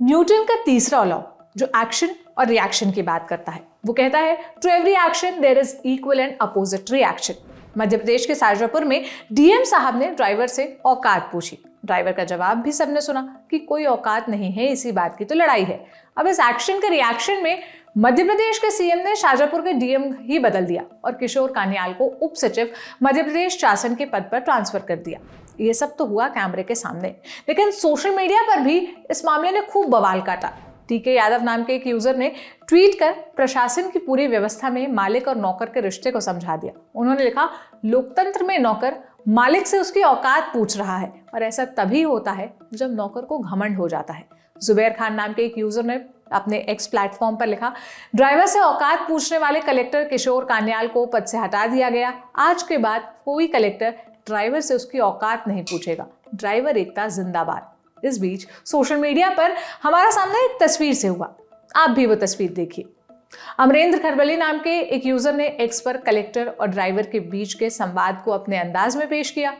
Newton का तीसरा law जो एक्शन और रिएक्शन की बात करता है, वो कहता है to every action there is equal and opposite reaction. Madhya Pradesh के शाजापुर में डीएम साहब ने ड्राइवर से औकात पूछी। ड्राइवर का जवाब भी सबने सुना कि कोई औकात नहीं है, इसी बात की तो लड़ाई है। अब इस एक्शन के रिएक्शन में मध्य प्रदेश के सीएम ने शाजापुर के डीएम ही बदल दिया और किशोर कान्याल को उप सचिव मध्य प्रदेश शासन के पद पर ट्रांसफर कर दिया। ये सब तो हुआ कैमरे के सामने, लेकिन सोशल मीडिया पर भी इस मामले ने खूब बवाल काटा। टीके यादव नाम के एक यूजर ने ट्वीट कर प्रशासन की पूरी व्यवस्था में मालिक और नौकर के रिश्ते को समझा दिया। उन्होंने लिखा, लोकतंत्र में नौकर मालिक से उसकी औकात पूछ रहा है और ऐसा तभी होता है जब नौकर को घमंड हो जाता है। जुबैर खान नाम के एक यूजर ने अपने एक्स प्लेटफॉर्म पर लिखा, ड्राइवर से औकात पूछने वाले कलेक्टर किशोर कान्याल को पद से हटा दिया गया। आज के बाद कोई कलेक्टर ड्राइवर से उसकी औकात नहीं पूछेगा। ड्राइवर एकता जिंदाबाद। इस बीच सोशल मीडिया पर हमारा सामना एक तस्वीर से हुआ, आप भी वो तस्वीर देखिए। अमरेंद्र खरबली नाम के एक यूजर ने एक्स पर कलेक्टर और ड्राइवर के बीच के संवाद को अपने अंदाज में पेश किया।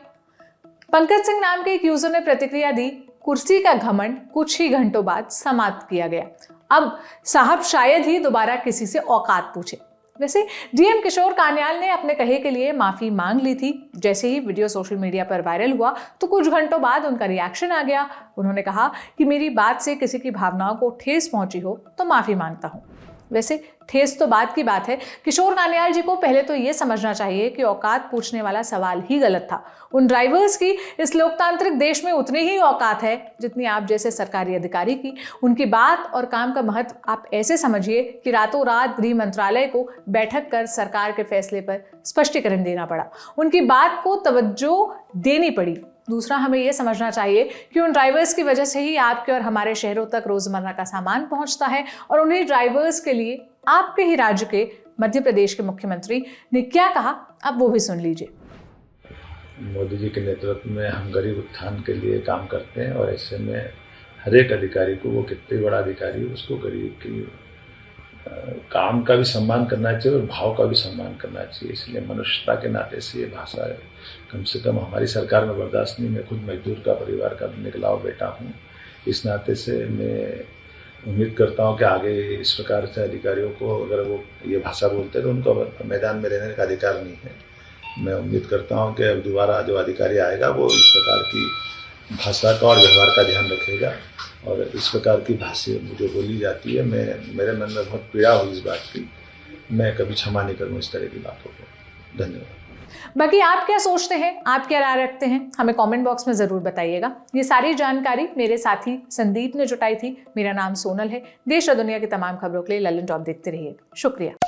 पंकज सिंह नाम के एक यूजर ने प्रतिक्रिया दी, कुर्सी का घमंड कुछ ही घंटों बाद समाप्त किया गया। अब साहब शायद ही दोबारा किसी से औकात पूछे। वैसे डीएम किशोर कान्याल ने अपने कहे के लिए माफी मांग ली थी। जैसे ही वीडियो सोशल मीडिया पर वायरल हुआ तो कुछ घंटों बाद उनका रिएक्शन आ गया। उन्होंने कहा कि मेरी बात से किसी की भावनाओं को ठेस पहुंची हो तो माफी मांगता हूं। वैसे ठेस तो बात की बात है। किशोर कान्याल जी को पहले तो ये समझना चाहिए कि औकात पूछने वाला सवाल ही गलत था। उन ड्राइवर्स की इस लोकतांत्रिक देश में उतनी ही औकात है जितनी आप जैसे सरकारी अधिकारी की। उनकी बात और काम का महत्व आप ऐसे समझिए कि रातों रात गृह मंत्रालय को बैठक कर सरकार के फैसले पर स्पष्टीकरण देना पड़ा, उनकी बात को तवज्जो देनी पड़ी। दूसरा, हमें यह समझना चाहिए कि उन ड्राइवर्स की वजह से ही आपके और हमारे शहरों तक रोजमर्रा का सामान पहुंचता है और उन्हीं ड्राइवर्स के लिए आपके ही राज्य के मध्य प्रदेश के मुख्यमंत्री ने क्या कहा, अब वो भी सुन लीजिए। मोदी जी के नेतृत्व में हम गरीब उत्थान के लिए काम करते हैं और ऐसे में हर एक अधिकारी को, वो कितने बड़ा अधिकारी हो, उसको गरीब की काम का भी सम्मान करना चाहिए और भाव का भी सम्मान करना चाहिए। इसलिए मनुष्यता के नाते से ये भाषा है कम से कम हमारी सरकार में बर्दाश्त नहीं। मैं खुद मजदूर का परिवार का निकला हुआ बेटा हूँ। इस नाते से मैं उम्मीद करता हूँ कि आगे इस प्रकार से अधिकारियों को अगर वो ये भाषा बोलते हैं तो उनको मैदान में रहने का अधिकार नहीं है। मैं उम्मीद करता हूँ कि अब दोबारा जो अधिकारी आएगा वो इस प्रकार की भाषा का और व्यवहार का ध्यान रखेगा और इस प्रकार की भाषा जो बोली जाती है, मेरे मन में बहुत पीड़ा हुई इस बात की। मैं कभी क्षमा नहीं करूँ इस तरह की बातों को। धन्यवाद। बाकी आप क्या सोचते हैं, आप क्या राय रखते हैं, हमें कमेंट बॉक्स में जरूर बताइएगा। ये सारी जानकारी मेरे साथी संदीप ने जुटाई थी। मेरा नाम सोनल है। देश और दुनिया की तमाम खबरों के लिए लल्लन टॉप देखते रहिए। शुक्रिया।